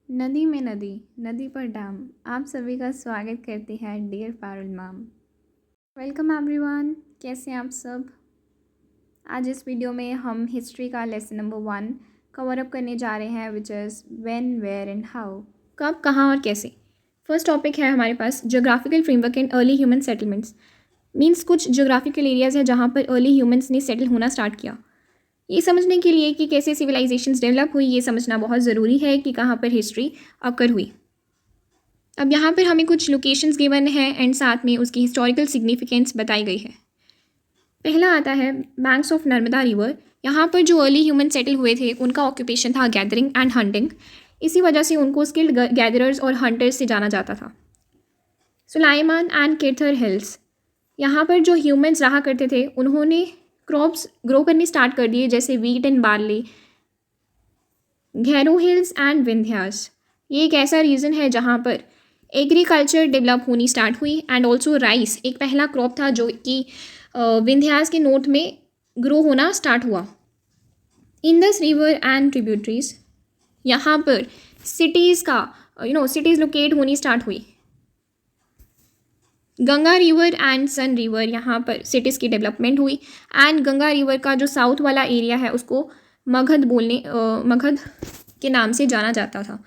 नदी में नदी, नदी पर डैम, आप सभी का स्वागत करते हैं dear Parul ma'am. Welcome everyone, कैसे हैं आप सब। आज इस वीडियो में हम हिस्ट्री का लेसन नंबर 1 कवर अप करने जा रहे हैं, which is when, where and how. कब, कहाँ और कैसे। फर्स्ट टॉपिक है हमारे पास geographical framework and early human settlements. Means कुछ ज्योग्राफिकल एरियाज़ हैं जहाँ पर अर्ली ह्यूमन्स ने सेटल होना स्टार्ट किया। ये समझने के लिए कि कैसे सिविलाइजेशंस डेवलप हुई, ये समझना बहुत ज़रूरी है कि कहाँ पर हिस्ट्री अकर हुई। अब यहाँ पर हमें कुछ लोकेशंस गिवन है एंड साथ में उसकी हिस्टोरिकल सिग्निफिकेंस बताई गई है। पहला आता है बैंक्स ऑफ नर्मदा रिवर। यहाँ पर जो अर्ली ह्यूमन सेटल हुए थे उनका ऑक्यूपेशन था गैदरिंग एंड हंटिंग। इसी वजह से उनको स्किल्ड गैदरर्स और हंटर्स से जाना जाता था। सुलाइमान एंड केथर हिल्स, यहाँ पर जो ह्यूमन्स रहा करते थे उन्होंने क्रॉप्स ग्रो करने स्टार्ट कर दिए, जैसे wheat and barley. Garo hills and Vindhyas, ये एक ऐसा रीजन है जहाँ पर एग्रीकल्चर डेवलप होनी स्टार्ट हुई एंड ऑल्सो राइस एक पहला क्रॉप था जो कि विंध्यास के नॉर्थ में ग्रो होना स्टार्ट हुआ। इंडस रिवर एंड ट्रिब्यूटरीज, यहाँ पर सिटीज़ का सिटीज़ लोकेट होनी स्टार्ट हुई। Ganga river and Son river, यहाँ पर सिटीज़ की डेवलपमेंट हुई एंड गंगा रिवर का जो साउथ वाला एरिया है उसको मगध के नाम से जाना जाता था।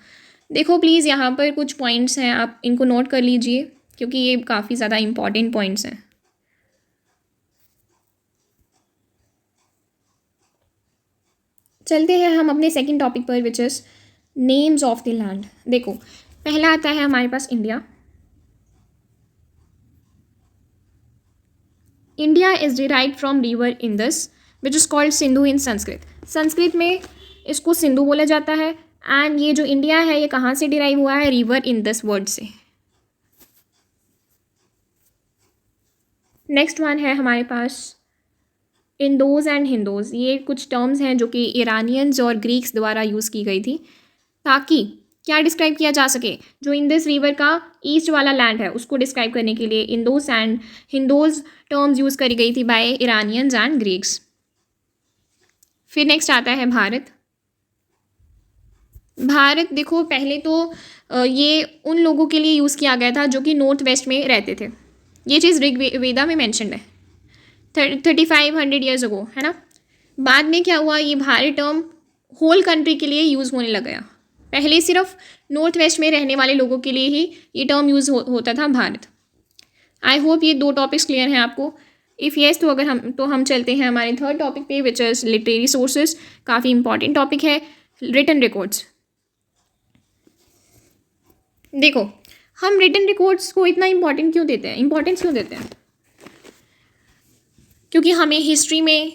देखो प्लीज़ यहाँ पर कुछ पॉइंट्स हैं, आप इनको नोट कर लीजिए क्योंकि ये काफ़ी ज़्यादा इम्पॉर्टेंट पॉइंट्स हैं। चलते हैं हम अपने सेकंड टॉपिक पर, which is names of the land. देखो पहला आता है हमारे पास India. India is derived from river Indus which is called Sindhu in Sanskrit. Sanskrit में इसको सिंधु बोला जाता है एंड ये जो इंडिया है ये कहाँ से डिराइव हुआ है, रिवर इंदस वर्ड से। नेक्स्ट वन है हमारे पास इंडोज एंड हिंदोज। ये कुछ टर्म्स हैं जो कि ईरानियंस और ग्रीक्स द्वारा यूज़ की गई थी ताकि क्या डिस्क्राइब किया जा सके, जो इंडस रिवर का ईस्ट वाला लैंड है उसको डिस्क्राइब करने के लिए इंडोस एंड हिंदोज टर्म्स यूज़ करी गई थी बाय ईरानियंस एंड ग्रीक्स। फिर नेक्स्ट आता है भारत। भारत देखो पहले तो ये उन लोगों के लिए यूज़ किया गया था जो कि नॉर्थ वेस्ट में रहते थे। ये चीज़ ऋग्वेदा में मैंशनड है 3500 ईयर्स अगो, है ना। बाद में क्या हुआ, ये भारत टर्म होल कंट्री के लिए यूज़ होने लग गया। पहले सिर्फ नॉर्थ वेस्ट में रहने वाले लोगों के लिए ही ये टर्म यूज़ होता था भारत। आई होप ये दो टॉपिक्स क्लियर हैं आपको। इफ़ येस तो अगर हम चलते हैं हमारे थर्ड टॉपिक पे, विच इज़ लिटरेरी सोर्सेज। काफ़ी इंपॉर्टेंट टॉपिक है रिटन रिकॉर्ड्स। देखो हम रिटन रिकॉर्ड्स को इतना इंपॉर्टेंस क्यों देते हैं, क्योंकि हमें हिस्ट्री में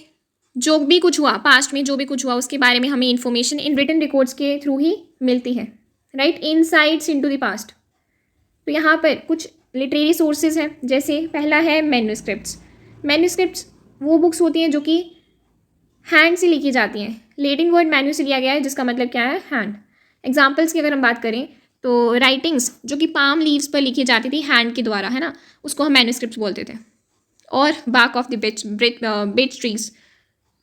जो भी कुछ हुआ, पास्ट में जो भी कुछ हुआ उसके बारे में हमें इन्फॉर्मेशन इन रिटन रिकॉर्ड्स के थ्रू ही मिलती है, right. Insights into the past. तो यहाँ पर कुछ लिटरेरी सोर्सेज हैं, जैसे पहला है मैन्यूस्क्रिप्ट्स। मैन्यूस्क्रिप्ट्स वो बुक्स होती हैं जो कि हैंड से लिखी जाती हैं। लैटिन वर्ड मैन्यू से लिया गया है जिसका मतलब क्या है, हैंड। एग्जाम्पल्स की अगर हम बात करें तो राइटिंग्स जो कि पाम लीव्स पर लिखी जाती थी हैंड के द्वारा, है ना, उसको हम मैन्यूस्क्रिप्ट्स बोलते थे। और bark of the birch trees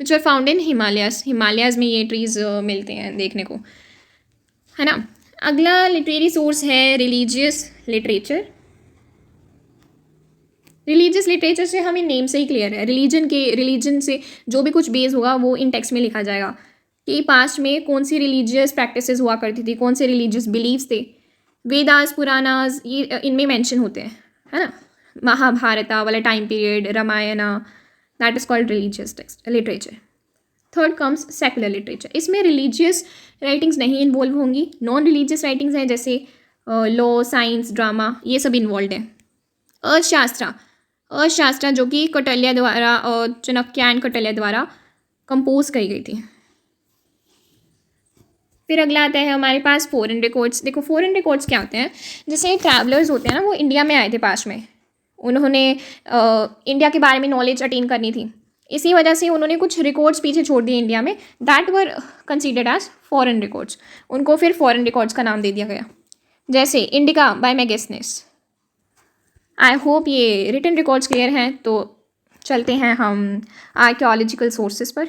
which are found in Himalayas में ये ट्रीज मिलते हैं देखने को, है ना। अगला लिटरेरी सोर्स है रिलीजियस लिटरेचर। रिलीजियस लिटरेचर से हमें नेम से ही क्लियर है, रिलीजन से जो भी कुछ बेस होगा वो इन टेक्स्ट में लिखा जाएगा कि पास्ट में कौन सी रिलीजियस प्रैक्टिसेस हुआ करती थी, कौन से रिलीजियस बिलीव्स थे। वेदास, पुराणास ये इनमें मेंशन होते हैं, है ना। महाभारता वाला time period, Ramayana, that is called religious text literature. Third comes secular literature. इसमें रिलीजियस राइटिंग्स नहीं इन्वॉल्व होंगी, नॉन रिलीजियस राइटिंग्स हैं जैसे लॉ, साइंस, ड्रामा, ये सब इन्वॉल्व हैं। अर्थशास्त्र जो कि कौटिल्य द्वारा और चाणक्य एंड कौटिल्य द्वारा कंपोज करी गई थी। फिर अगला आता है हमारे पास फॉरेन रिकॉर्ड्स। देखो फॉरेन रिकॉर्ड्स क्या होते हैं, जैसे ट्रैवलर्स होते हैं ना, वो इंडिया में आए थे पास्ट में, उन्होंने इंडिया के बारे में नॉलेज अटेन करनी थी, इसी वजह से उन्होंने कुछ रिकॉर्ड्स पीछे छोड़ दिए इंडिया में, that were considered as foreign records. उनको फिर फॉरेन रिकॉर्ड्स का नाम दे दिया गया, जैसे इंडिका बाय मैगेसनेस। आई होप ये रिटन रिकॉर्ड्स क्लियर हैं। तो चलते हैं हम आर्कियोलॉजिकल सोर्सेज पर।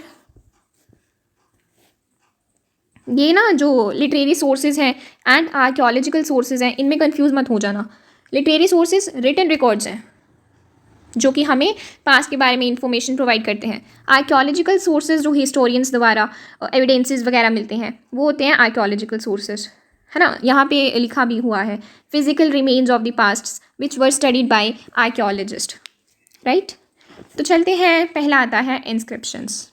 ये ना जो लिटरेरी सोर्सेज हैं एंड आर्कियोलॉजिकल सोर्सेज हैं, इनमें कंफ्यूज मत हो जाना। लिटरेरी सोर्सेज रिटन रिकॉर्ड्स हैं जो कि हमें पास्ट के बारे में इंफॉर्मेशन प्रोवाइड करते हैं। आर्कियोलॉजिकल सोर्सेज जो हिस्टोरियंस द्वारा एविडेंसेस वगैरह मिलते हैं वो होते हैं आर्कियोलॉजिकल सोर्सेज, है ना। यहाँ पे लिखा भी हुआ है physical remains of the past which were studied by archaeologist, right. तो चलते हैं, पहला आता है इंस्क्रिप्शंस।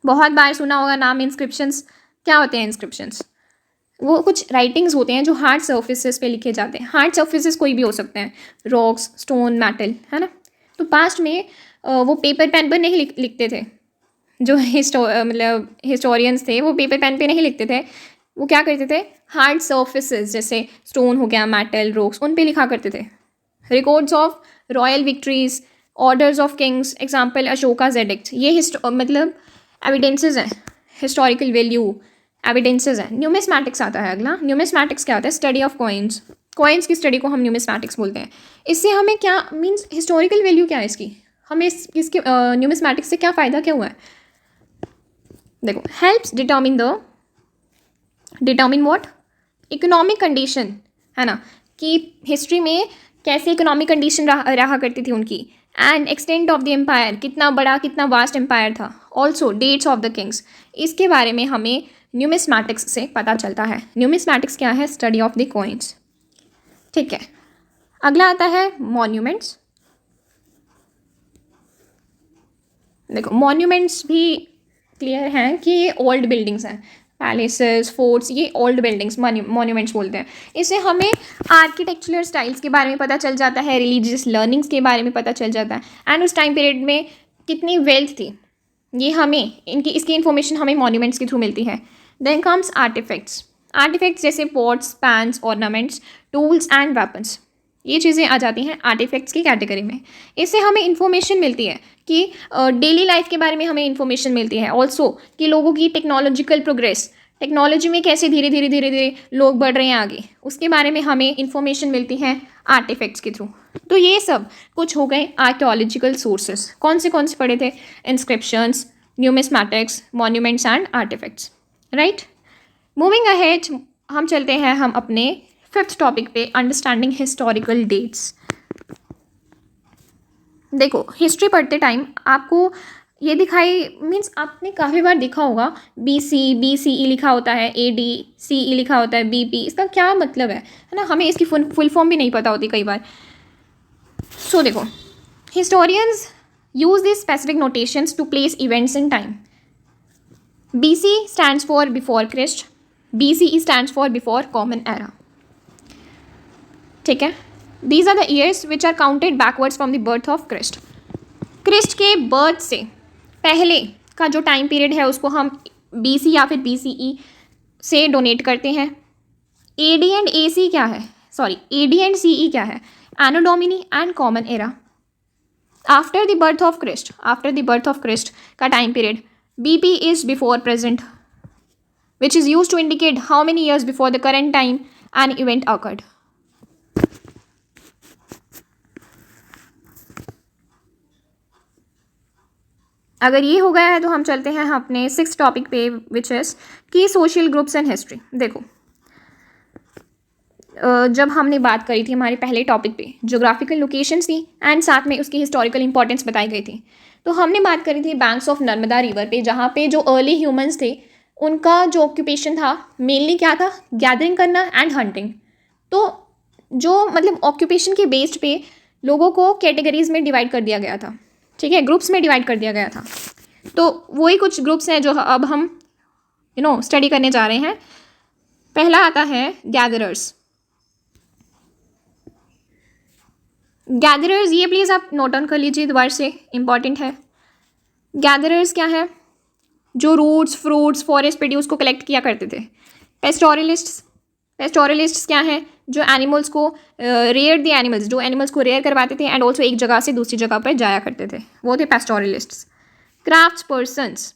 बहुत बार सुना होगा नाम इंस्क्रिप्शंस। क्या होते हैं इंस्क्रिप्शंस? वो कुछ राइटिंग्स होते हैं जो हार्ड सर्फेसिस पे लिखे जाते हैं। हार्ड सर्फेसिस कोई भी हो सकते हैं, रॉक्स, स्टोन, मेटल, है ना। तो पास्ट में वो पेपर पेन पर नहीं लिखते थे। जो मतलब हिस्टोरियंस थे वो पेपर पेन पे नहीं लिखते थे। वो क्या करते थे, हार्ड सर्फेसिस जैसे स्टोन हो गया, मेटल, रॉक्स, उन पे लिखा करते थे। Records of royal victories, orders of Kings, example Ashoka's addict, ये मतलब एविडेंसेस हैं, हिस्टोरिकल वैल्यू एविडेंसेस हैं। न्यूमिस्मैटिक्स आता है अगला। न्यूमिस्मैटिक्स क्या होता है? Study of coins. कॉइन्स की स्टडी को हम न्यूमिस्मैटिक्स बोलते हैं। इससे हमें क्या मीन्स, हिस्टोरिकल वैल्यू क्या है इसकी, हमें इसके न्यूमिस्मैटिक्स से क्या फ़ायदा क्या हुआ है? देखो, helps determine what, economic condition, है ना, कि हिस्ट्री में कैसे इकोनॉमिक कंडीशन रहा करती थी उनकी, and extent of the empire, कितना बड़ा कितना वास्ट एम्पायर था। Also dates of the kings, इसके बारे में हमें न्यूमिस्मैटिक्स से पता चलता है। न्यूमिस्मैटिक्स क्या है? स्टडी ऑफ द कॉइन्स, ठीक है। अगला आता है मॉन्यूमेंट्स। देखो, मॉन्यूमेंट्स भी क्लियर हैं कि ये ओल्ड बिल्डिंग्स हैं, पैलेसेस, फोर्ट्स, ये ओल्ड बिल्डिंग्स मॉन्यूमेंट्स बोलते हैं। इससे हमें आर्किटेक्चरल स्टाइल्स के बारे में पता चल जाता है, रिलीजियस लर्निंग्स के बारे में पता चल जाता है, एंड उस टाइम पीरियड में कितनी वेल्थ थी, ये हमें इसकी इन्फॉर्मेशन हमें मॉन्यूमेंट्स के थ्रू मिलती है। Then comes artifacts. आर्टिफैक्ट्स जैसे pots, pans, ornaments, tools and weapons, ये चीज़ें आ जाती हैं आर्टिफैक्ट्स की कैटेगरी में। इससे हमें इन्फॉर्मेशन मिलती है कि डेली लाइफ के बारे में हमें इन्फॉर्मेशन मिलती है। ऑल्सो कि लोगों की टेक्नोलॉजिकल प्रोग्रेस, टेक्नोलॉजी में कैसे धीरे धीरे लोग बढ़ रहे हैं आगे, उसके बारे में हमें इन्फॉर्मेशन मिलती है आर्टिफैक्ट्स के थ्रू। तो ये सब कुछ हो गए आर्कियोलॉजिकल सोर्सेस। कौन से पढ़े थे? Inscriptions, numismatics, monuments and artifacts, right. Moving ahead, हम चलते हैं हम अपने फिफ्थ टॉपिक पे, अंडरस्टैंडिंग हिस्टोरिकल डेट्स। देखो, हिस्ट्री पढ़ते टाइम आपको ये दिखाई मीन्स आपने काफ़ी बार देखा होगा BC लिखा होता है, AD CE लिखा होता है, BP, इसका क्या मतलब है ना। हमें इसकी फुल फॉर्म भी नहीं पता होती कई बार। सो देखो, historians use this specific notations to place events in time. BC stands for before Christ, BCE stands for before common era, ठीक है। These are the years which are counted backwards from the birth of Christ. Christ के birth से पहले का जो time period है उसको हम BC या फिर BCE से डोनेट करते हैं। AD एंड AC क्या है? AD एंड CE क्या है? Anno domini and common era. After the birth of Christ का time period BP is before present, which is use to indicate how many years before the current time an event occurred. अगर ये हो गया है तो हम चलते हैं अपने सिक्स टॉपिक पे, विच इज़ की सोशल ग्रुप्स एंड हिस्ट्री। देखो, जब हमने बात करी थी हमारे पहले टॉपिक पे, ज्योग्राफिकल लोकेशंस थी एंड साथ में उसकी हिस्टोरिकल इंपॉर्टेंस बताई गई थी। तो हमने बात करी थी बैंक्स ऑफ नर्मदा रिवर पे, जहाँ पे जो अर्ली ह्यूमंस थे उनका जो ऑक्यूपेशन था मेनली क्या था? गैदरिंग करना एंड हंटिंग। तो जो मतलब ऑक्यूपेशन के बेस्ड पे लोगों को कैटेगरीज में डिवाइड कर दिया गया था, ठीक है, ग्रुप्स में डिवाइड कर दिया गया था। तो वही कुछ ग्रुप्स हैं जो अब हम स्टडी करने जा रहे हैं। पहला आता है गैदरर्स। गैदरर्स, ये प्लीज़ आप नोट डाउन कर लीजिए दोबारा से, इंपॉर्टेंट है। गैदरर्स क्या है? जो रूट्स, फ्रूट्स, फॉरेस्ट प्रोड्यूस को कलेक्ट किया करते थे। पेस्टोरलिस्ट्स क्या है? जो एनिमल्स को रेयर द एनिमल्स, जो एनिमल्स को रेयर करवाते थे एंड ऑल्सो एक जगह से दूसरी जगह पर जाया करते थे, वो थे pastoralists. Crafts persons,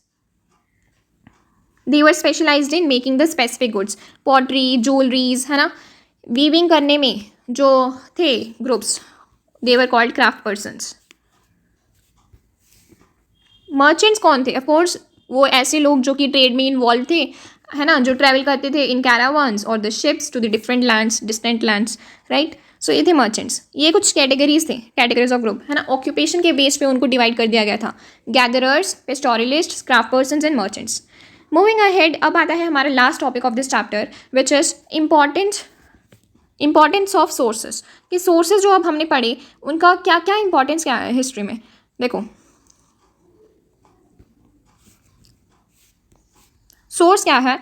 they were specialised in making the specific goods, pottery, jewelleries, है ना, वीविंग करने में जो थे groups, they were called craft persons. Merchants कौन थे? ऑफकोर्स वो ऐसे लोग जो कि ट्रेड में इन्वॉल्व थे, है ना, जो ट्रैवल करते थे इन कैरावान्स और the ships to the different lands, distant lands, right. So ये थे मर्चेंट्स। ये कुछ कैटेगरीज थे, कैटेगरीज ऑफ ग्रुप, है ना। ऑक्यूपेशन के बेस पे उनको डिवाइड कर दिया गया था, gatherers, pastoralist, craft persons and merchants. Moving ahead, अब आता है हमारा last topic of this chapter which is importance of sources. कि सोर्सेज जो अब हमने पढ़े उनका क्या क्या इंपॉर्टेंस क्या है हिस्ट्री में। देखो, सोर्स क्या है,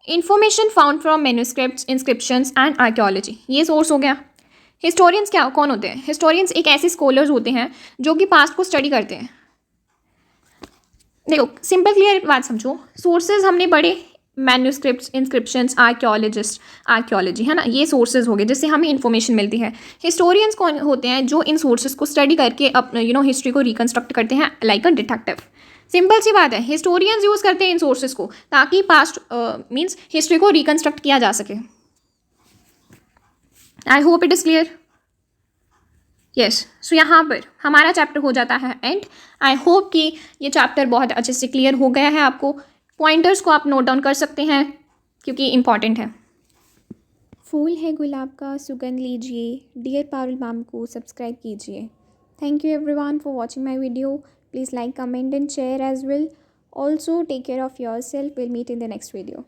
information found from manuscripts, inscriptions and archaeology, ये सोर्स हो गया। हिस्टोरियंस क्या कौन होते हैं, हिस्टोरियंस एक ऐसे स्कॉलर्स होते हैं जो कि पास्ट को स्टडी करते हैं। देखो सिंपल क्लियर बात समझो, सोर्सेज हमने पढ़े मैन्युस्क्रिप्ट्स, इंस्क्रिप्शंस, आर्कियोलॉजी, है ना, ये सोर्सेज हो गए जिससे हमें इन्फॉर्मेशन मिलती है। हिस्टोरियंस कौन होते हैं, जो इन सोर्सेज को स्टडी करके अपने हिस्ट्री को रिकन्स्ट्रक्ट करते हैं लाइक अ डिटेक्टिव। सिंपल सी बात है, हिस्टोरियंस यूज़ करते हैं इन सोर्सेज को ताकि पास्ट मीन्स हिस्ट्री को रिकन्स्ट्रक्ट किया जा सके। I hope it is clear. Yes, so यहाँ पर हमारा चैप्टर हो जाता है एंड। आई होप कि ये चैप्टर बहुत अच्छे से क्लियर हो गया है आपको। पॉइंटर्स को आप नोट डाउन कर सकते हैं क्योंकि इम्पॉर्टेंट है। फूल है गुलाब का सुगंध लीजिए, डियर पारुल मैम को सब्सक्राइब कीजिए। Thank you everyone for watching my video. Please like, comment and share as well. Also take care of yourself. We'll meet in the next video.